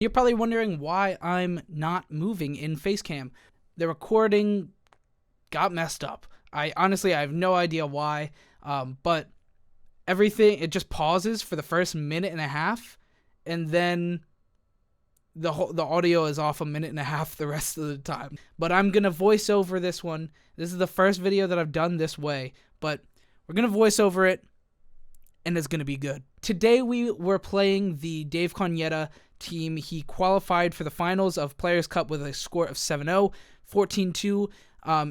You're probably wondering why I'm not moving in Facecam. The recording got messed up. I have no idea why, but it just pauses for the first minute and a half, and then the audio is off a minute and a half the rest of the time. But I'm gonna voice over this one. This is the first video that I've done this way, but we're gonna voice over it, and it's gonna be good. Today we were playing the Dave Cognetta team. He qualified for the finals of Players Cup with a score of 7-0, 14-2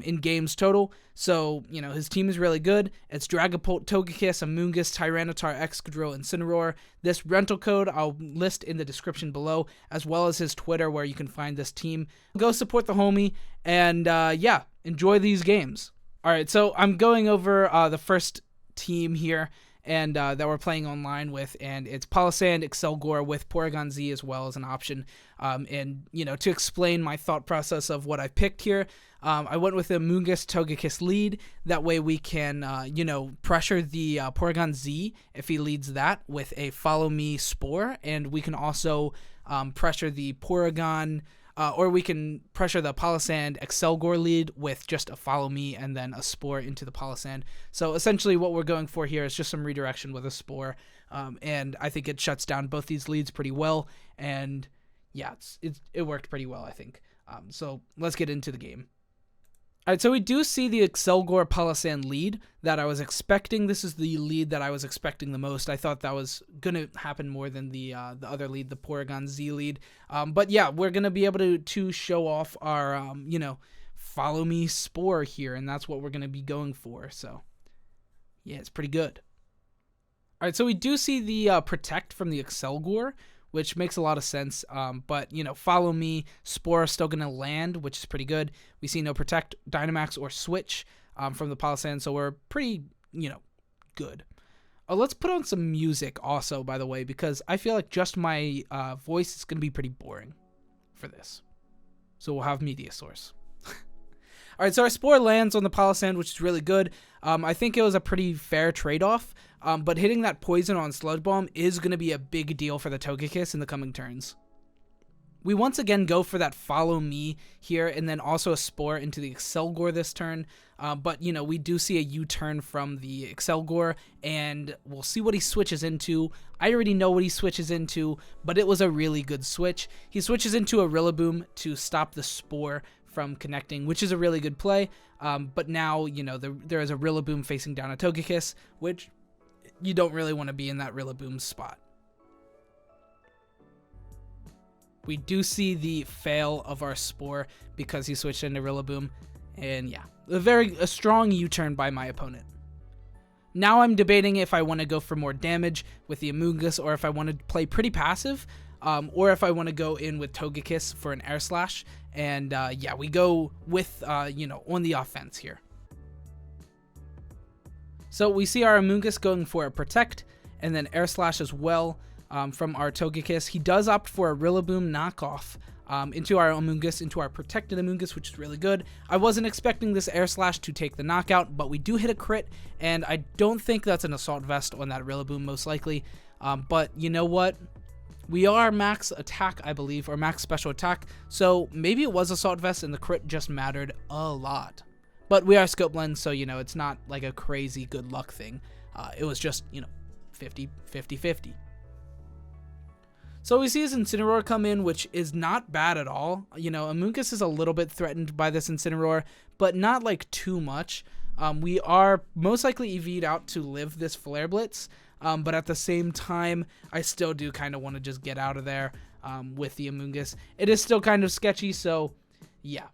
in games total. So, his team is really good. It's Dragapult, Togekiss, Amoonguss, Tyranitar, Excadrill, and Incineroar. This rental code I'll list in the description below, as well as his Twitter where you can find this team. Go support the homie, and enjoy these games. Alright, so I'm going over the first team here, and that we're playing online with, and it's Palossand, Excelgor with Porygon Z as well as an option. And to explain my thought process of what I picked here, I went with the Amoonguss Togekiss lead. That way we can pressure the Porygon Z if he leads that with a Follow Me Spore, and we can also pressure the Porygon. Or we can pressure the Palossand Excelgor lead with just a Follow Me and then a Spore into the Palossand. So essentially what we're going for here is just some redirection with a Spore. And I think it shuts down both these leads pretty well. And yeah, it worked pretty well, I think. So let's get into the game. Alright, so we do see the Excelgor Palossand lead that I was expecting. This is the lead that I was expecting the most. I thought that was going to happen more than the other lead, the Porygon Z lead. But yeah, we're going to be able to show off our, Follow Me Spore here, and that's what we're going to be going for. So yeah, it's pretty good. Alright, so we do see the Protect from the Excelgor, which makes a lot of sense, but, Follow Me, Spore is still going to land, which is pretty good. We see no Protect, Dynamax, or Switch from the Palossand, so we're pretty, good. Let's put on some music also, by the way, because I feel like just my voice is going to be pretty boring for this. So we'll have media source. Alright, so our Spore lands on the Palossand, which is really good. I think it was a pretty fair trade-off, but hitting that poison on Sludge Bomb is going to be a big deal for the Togekiss in the coming turns. We once again go for that Follow Me here, and then also a Spore into the Excelgor this turn, but, we do see a U-turn from the Excelgor, and we'll see what he switches into. I already know what he switches into, but it was a really good switch. He switches into a Rillaboom to stop the Spore from connecting, which is a really good play, but now, there is a Rillaboom facing down a Togekiss, which you don't really want to be in that Rillaboom spot. We do see the fail of our Spore because he switched into Rillaboom, and yeah, a strong U-turn by my opponent. Now I'm debating if I want to go for more damage with the Amoonguss, or if I want to play pretty passive, or if I want to go in with Togekiss for an Air Slash, and yeah, we go with, on the offense here. So we see our Amoonguss going for a Protect, and then Air Slash as well from our Togekiss. He does opt for a Rillaboom knockoff into our Amoonguss, into our protected Amoonguss, which is really good. I wasn't expecting this Air Slash to take the knockout, but we do hit a crit, and I don't think that's an Assault Vest on that Rillaboom, most likely. But you know what? We are max attack, I believe, or max special attack, so maybe it was Assault Vest and the crit just mattered a lot. But we are Scope Lens, so, it's not like a crazy good luck thing. It was just, 50-50-50. So we see his Incineroar come in, which is not bad at all. Amoonguss is a little bit threatened by this Incineroar, but not like too much. We are most likely EV'd out to live this Flare Blitz, but at the same time, I still do kind of want to just get out of there with the Amoonguss. It is still kind of sketchy, so yeah.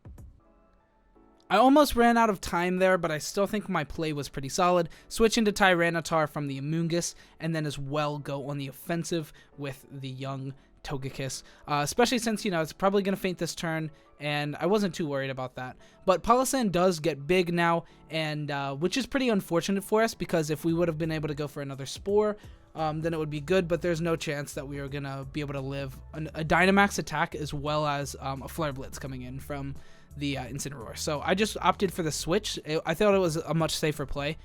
I almost ran out of time there, but I still think my play was pretty solid. Switch into Tyranitar from the Amoonguss, and then as well go on the offensive with the young Togekiss. Especially since, it's probably going to faint this turn, and I wasn't too worried about that. But Palossand does get big now, and which is pretty unfortunate for us, because if we would have been able to go for another Spore, then it would be good, but there's no chance that we are going to be able to live a Dynamax attack as well as a Flare Blitz coming in from the Incineroar. So I just opted for the switch. I thought it was a much safer play,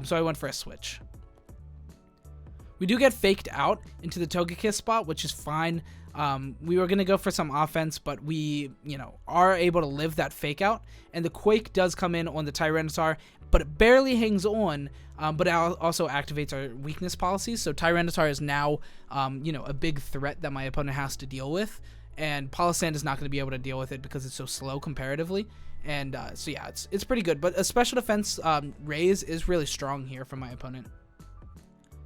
so I went for a switch. We do get faked out into the Togekiss spot, which is fine. We were going to go for some offense, but we, are able to live that fake out. And the Quake does come in on the Tyranitar, but it barely hangs on, but it also activates our weakness policies. So Tyranitar is now, a big threat that my opponent has to deal with. And Palossand is not going to be able to deal with it because it's so slow comparatively. And so yeah, it's pretty good. But a special defense raise is really strong here from my opponent.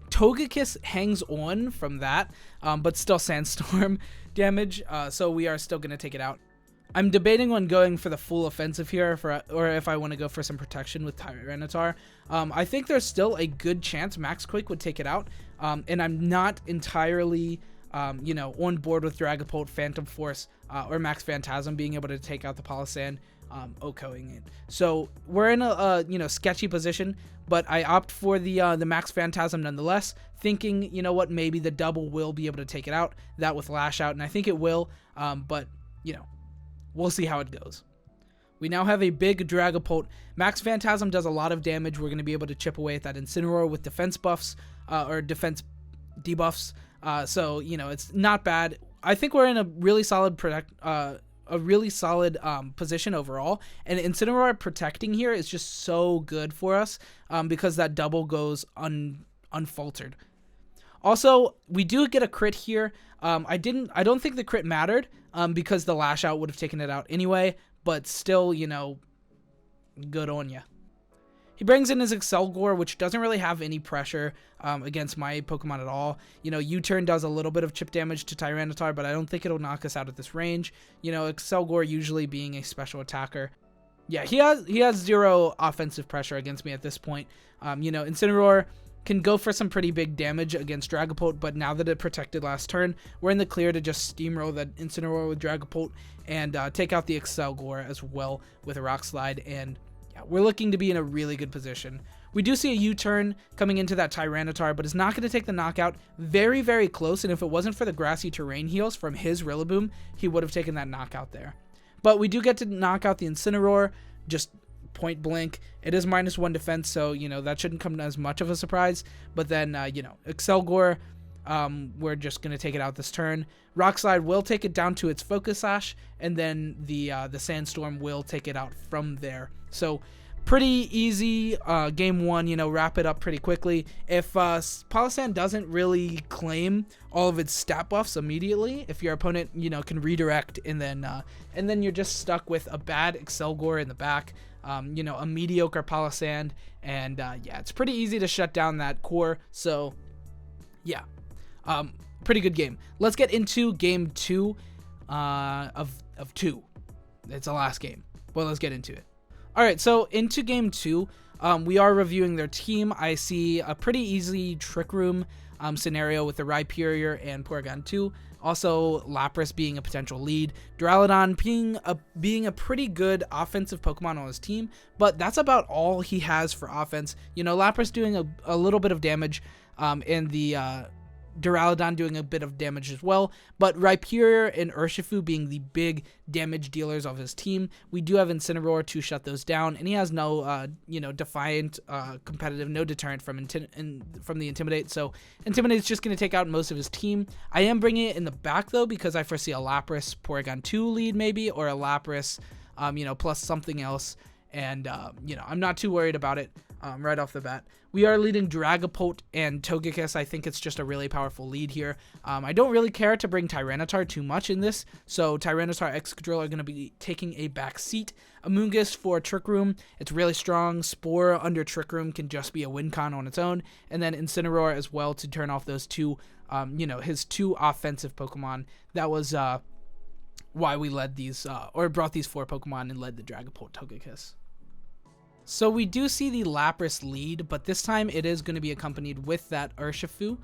Togekiss hangs on from that, but still Sandstorm damage, so we are still going to take it out. I'm debating on going for the full offensive here, or if I want to go for some protection with Tyranitar. I think there's still a good chance Max Quake would take it out, and I'm not entirely, on board with Dragapult, Phantom Force, or Max Phantasm being able to take out the Palossand. OHKOing it. So we're in a sketchy position, but I opt for the Max Phantasm nonetheless, thinking, maybe the double will be able to take it out, that with Lash Out, and I think it will, but, we'll see how it goes. We now have a big Dragapult. Max Phantasm does a lot of damage. We're going to be able to chip away at that Incineroar with defense buffs, or defense debuffs, so, it's not bad. I think we're in a really solid position overall, and Incineroar protecting here is just so good for us, because that double goes unfaltered. Also, we do get a crit here. I don't think the crit mattered, because the Lash Out would have taken it out anyway, but still, good on ya. He brings in his Excelgor, which doesn't really have any pressure against my Pokemon at all. U-Turn does a little bit of chip damage to Tyranitar, but I don't think it'll knock us out at this range. Excelgor usually being a special attacker. Yeah, he has zero offensive pressure against me at this point. Incineroar can go for some pretty big damage against Dragapult, but now that it protected last turn, we're in the clear to just steamroll that Incineroar with Dragapult and take out the Excelgor as well with a Rock Slide, and we're looking to be in a really good position. We do see a U-turn coming into that Tyranitar, but it's not going to take the knockout. Very, very close, and if it wasn't for the grassy terrain heals from his Rillaboom, he would have taken that knockout there. But we do get to knock out the Incineroar, just point blank. It is -1 defense, so, that shouldn't come as much of a surprise. But then, Excelgor, we're just going to take it out this turn. Rock Slide will take it down to its Focus Sash, and then the Sandstorm will take it out from there. So pretty easy game one, wrap it up pretty quickly. If Palossand doesn't really claim all of its stat buffs immediately, if your opponent, can redirect, and then you're just stuck with a bad Excelgor in the back, a mediocre Palossand, and it's pretty easy to shut down that core. So yeah, pretty good game. Let's get into game two of two. It's the last game. Well, let's get into it. All right, so into game two, we are reviewing their team. I see a pretty easy Trick Room scenario with the Rhyperior and Porygon 2. Also, Lapras being a potential lead. Duraludon being a pretty good offensive Pokemon on his team, but that's about all he has for offense. Lapras doing a little bit of damage, and the Duraludon doing a bit of damage as well, but Rhyperior and Urshifu being the big damage dealers of his team. We do have Incineroar to shut those down, and he has no, defiant, competitive, no deterrent from the Intimidate, so Intimidate's just going to take out most of his team. I am bringing it in the back, though, because I foresee a Lapras Porygon 2 lead, maybe, or a Lapras, plus something else, and, I'm not too worried about it right off the bat. We are leading Dragapult and Togekiss. I think it's just a really powerful lead here. I don't really care to bring Tyranitar too much in this, so Tyranitar, Excadrill are going to be taking a back seat. Amoonguss for Trick Room, it's really strong. Spore under Trick Room can just be a win con on its own, and then Incineroar as well to turn off those two, his two offensive Pokemon. That was why we led these, or brought these 4 Pokemon and led the Dragapult Togekiss. So we do see the Lapras lead, but this time it is going to be accompanied with that Urshifu,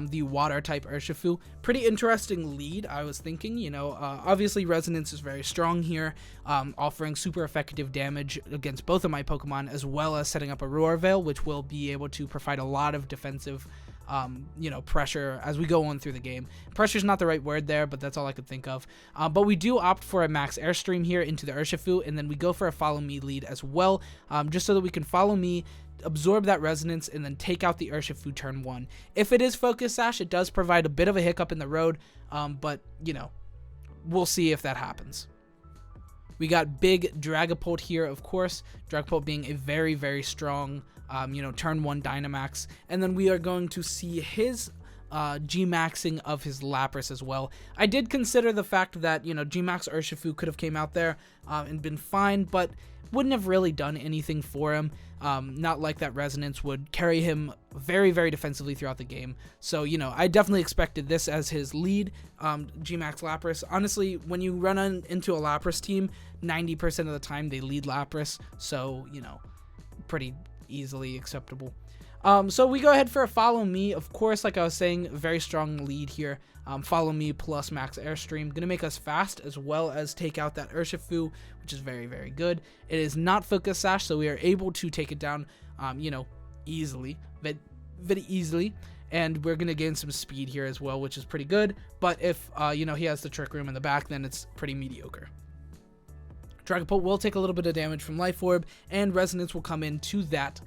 the water-type Urshifu. Pretty interesting lead, I was thinking. Obviously Resonance is very strong here, offering super effective damage against both of my Pokemon, as well as setting up a Roar Veil, which will be able to provide a lot of defensive pressure as we go on through the game. Pressure's not the right word there, but that's all I could think of. But we do opt for a max airstream here into the Urshifu, and then we go for a follow me lead as well, just so that we can follow me absorb that resonance and then take out the Urshifu turn 1. If it is Focus Sash, it does provide a bit of a hiccup in the road, but, you know, we'll see if that happens. We got big Dragapult here, of course. Dragapult being a very, very strong, you know, turn 1 Dynamax. And then we are going to see his G-maxing of his Lapras as well. I did consider the fact that, you know, G-max Urshifu could have came out there and been fine, but wouldn't have really done anything for him. Not like that resonance would carry him very, very defensively throughout the game. So, you know, I definitely expected this as his lead, G-max Lapras. Honestly, when you run into a Lapras team, 90% of the time they lead Lapras. So, you know, pretty easily acceptable. So we go ahead for a Follow Me. Of course, like I was saying, very strong lead here. Follow Me plus Max Airstream. Going to make us fast as well as take out that Urshifu, which is very, very good. It is not Focus Sash, so we are able to take it down, you know, easily. Very easily. And we're going to gain some speed here as well, which is pretty good. But if, you know, he has the Trick Room in the back, then it's pretty mediocre. Dragapult will take a little bit of damage from Life Orb, and Resonance will come into that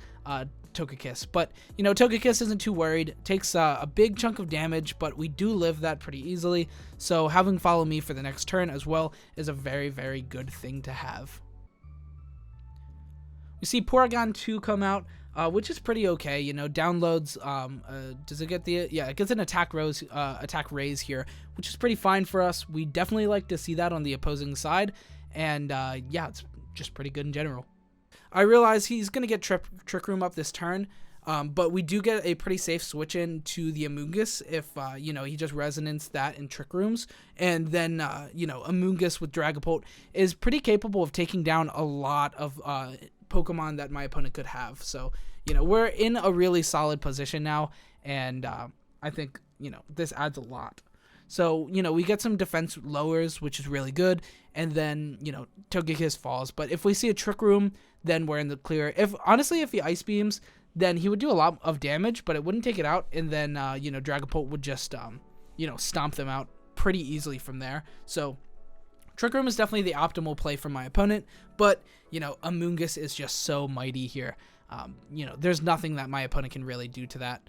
Togekiss. But, you know, Togekiss isn't too worried. Takes a big chunk of damage, but we do live that pretty easily. So having Follow Me for the next turn as well is a very, very good thing to have. We see Porygon 2 come out, which is pretty okay. You know, downloads, does it get the, yeah, it gets an attack raise here, which is pretty fine for us. We definitely like to see that on the opposing side. And yeah, it's just pretty good in general. I realize he's going to get Trick Room up this turn, but we do get a pretty safe switch in to the Amoonguss if, you know, he just Resonance that in Trick Rooms. And then, you know, Amoonguss with Dragapult is pretty capable of taking down a lot of Pokemon that my opponent could have. So, you know, we're in a really solid position now, and I think, you know, this adds a lot. So, you know, we get some defense lowers, which is really good, and then, you know, Togekiss falls. But if we see a Trick Room, then we're in the clear. Honestly, if he Ice Beams, then he would do a lot of damage, but it wouldn't take it out, and then, you know, Dragapult would just, you know, stomp them out pretty easily from there. So, Trick Room is definitely the optimal play for my opponent, but, you know, Amoonguss is just so mighty here. You know, there's nothing that my opponent can really do to that.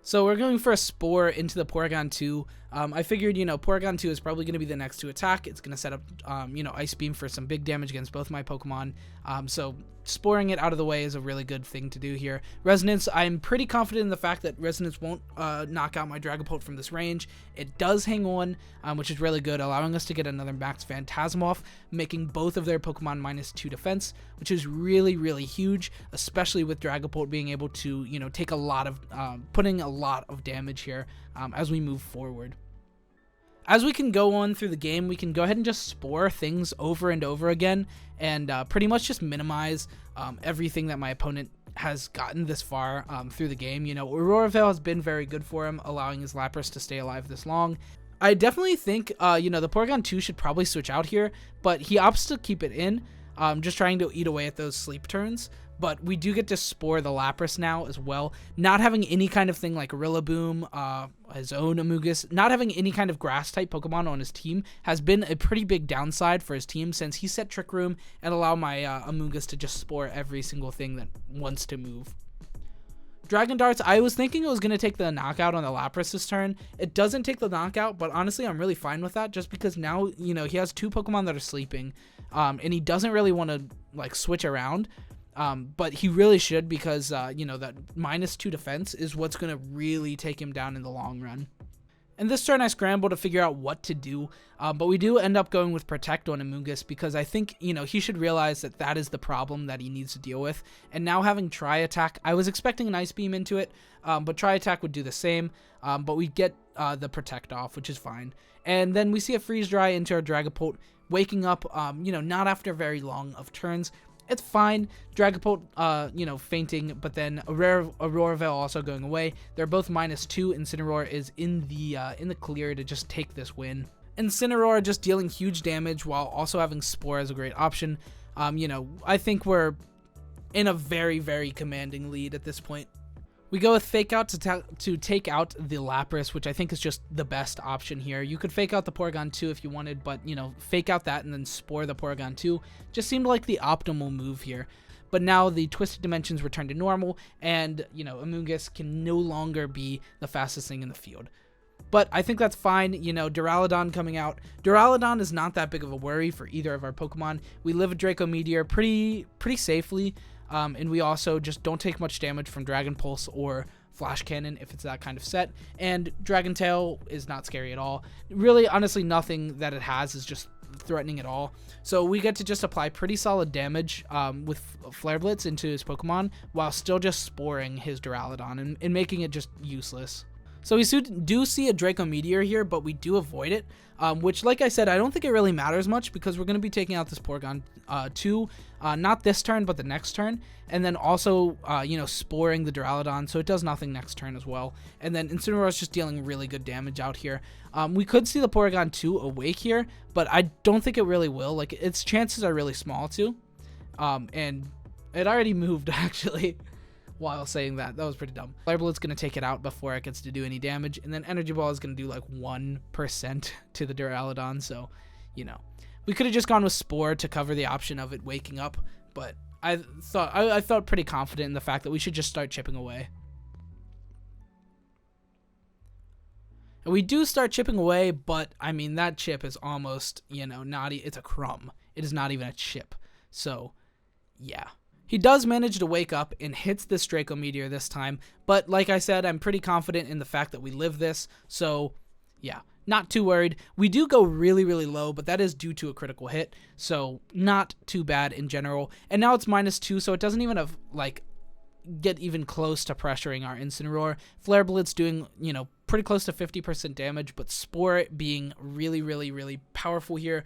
So we're going for a Spore into the Porygon 2. I figured, you know, Porygon 2 is probably going to be the next to attack. It's going to set up, you know, Ice Beam for some big damage against both my Pokemon. So Sporing it out of the way is a really good thing to do here. Resonance, I'm pretty confident in the fact that Resonance won't knock out my Dragapult from this range. It does hang on, which is really good, allowing us to get another Max Phantasm off, making both of their Pokemon -2 defense, which is really, really huge, especially with Dragapult being able to, you know, take a lot of, putting a lot of damage here as we move forward. As we can go on through the game, we can go ahead and just Spore things over and over again and pretty much just minimize everything that my opponent has gotten this far through the game. You know, Aurora Veil has been very good for him, allowing his Lapras to stay alive this long. I definitely think, you know, the Porygon 2 should probably switch out here, but he opts to keep it in, just trying to eat away at those sleep turns. But we do get to Spore the Lapras now as well. Not having any kind of thing like Rillaboom, his own Amoonguss, not having any kind of Grass-type Pokemon on his team has been a pretty big downside for his team since he set Trick Room and allow my Amoonguss to just Spore every single thing that wants to move. Dragon Darts, I was thinking it was going to take the knockout on the Lapras this turn. It doesn't take the knockout, but honestly, I'm really fine with that just because now, you know, he has two Pokemon that are sleeping, and he doesn't really want to, like, switch around. But he really should because, you know, that -2 defense is what's going to really take him down in the long run. And this turn I scramble to figure out what to do, but we do end up going with Protect on Amoonguss because I think, you know, he should realize that that is the problem that he needs to deal with. And now having Tri-Attack, I was expecting an Ice Beam into it, but Tri-Attack would do the same, but we get the Protect off, which is fine. And then we see a Freeze Dry into our Dragapult, waking up, you know, not after very long of turns. It's fine. Dragapult, you know, fainting, but then Aurora Veil also going away. They're both -2. Incineroar is in the clear to just take this win. Incineroar just dealing huge damage while also having Spore as a great option. You know, I think we're in a very, very commanding lead at this point. We go with Fake Out to take out the Lapras, which I think is just the best option here. You could Fake Out the Porygon 2 if you wanted, but, you know, Fake Out that and then Spore the Porygon 2 just seemed like the optimal move here. but now the twisted dimensions return to normal, and, you know, Amoonguss can no longer be the fastest thing in the field. But I think that's fine. You know, Duraludon coming out. Duraludon is not that big of a worry for either of our Pokemon. We live a Draco Meteor pretty safely, and we also just don't take much damage from Dragon Pulse or Flash Cannon if it's that kind of set. And Dragon Tail is not scary at all. Really, honestly, nothing that it has is just threatening at all. So we get to just apply pretty solid damage with Flare Blitz into his Pokemon while still just sporing his Duraludon and making it just useless. So we do see a Draco Meteor here, but we do avoid it, which, like I said, I don't think it really matters much because we're going to be taking out this Porygon 2, not this turn, but the next turn, and then also, you know, sporing the Duraludon, so it does nothing next turn as well. And then Incineroar is just dealing really good damage out here. We could see the Porygon 2 awake here, but I don't think it really will. Like, its chances are really small too, and it already moved, actually. While saying that was pretty dumb. Flare Blitz going to take it out before it gets to do any damage, and then Energy Ball is going to do like 1% to the Duraludon, so, you know. We could have just gone with Spore to cover the option of it waking up, but I felt pretty confident in the fact that we should just start chipping away. And we do start chipping away, but, I mean, that chip is almost, you know, it's a crumb. It is not even a chip, so, yeah. He does manage to wake up and hits this Draco Meteor this time, but like I said, I'm pretty confident in the fact that we live this, so yeah, not too worried. We do go really, really low, but that is due to a critical hit, so not too bad in general. And now it's -2, so it doesn't even have, like, get even close to pressuring our Incineroar. Flare Blitz doing, you know, pretty close to 50% damage, but Spore being really, really, really powerful here.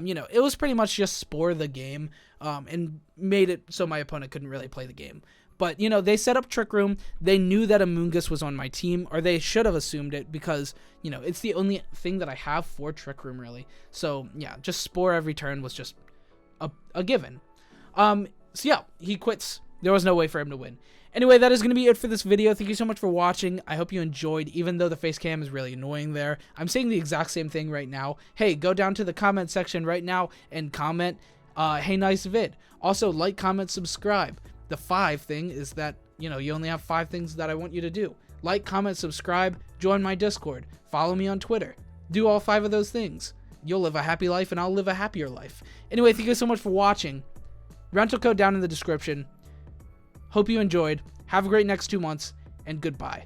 You know, it was pretty much just Spore the game, and made it so my opponent couldn't really play the game. But, you know, they set up Trick Room. They knew that Amoonguss was on my team, or they should have assumed it because, you know, it's the only thing that I have for Trick Room, really. So, yeah, just Spore every turn was just a given. So, yeah, he quits. There was no way for him to win. Anyway, that is going to be it for this video. Thank you so much for watching. I hope you enjoyed, even though the face cam is really annoying there. I'm saying the exact same thing right now. Hey, go down to the comment section right now and comment, hey, nice vid. Also, like, comment, subscribe. The 5 thing is that, you know, you only have 5 things that I want you to do. Like, comment, subscribe, join my Discord, follow me on Twitter. Do all 5 of those things. You'll live a happy life, and I'll live a happier life. Anyway, thank you so much for watching. Rental code down in the description. Hope you enjoyed. Have a great next 2 months, and goodbye.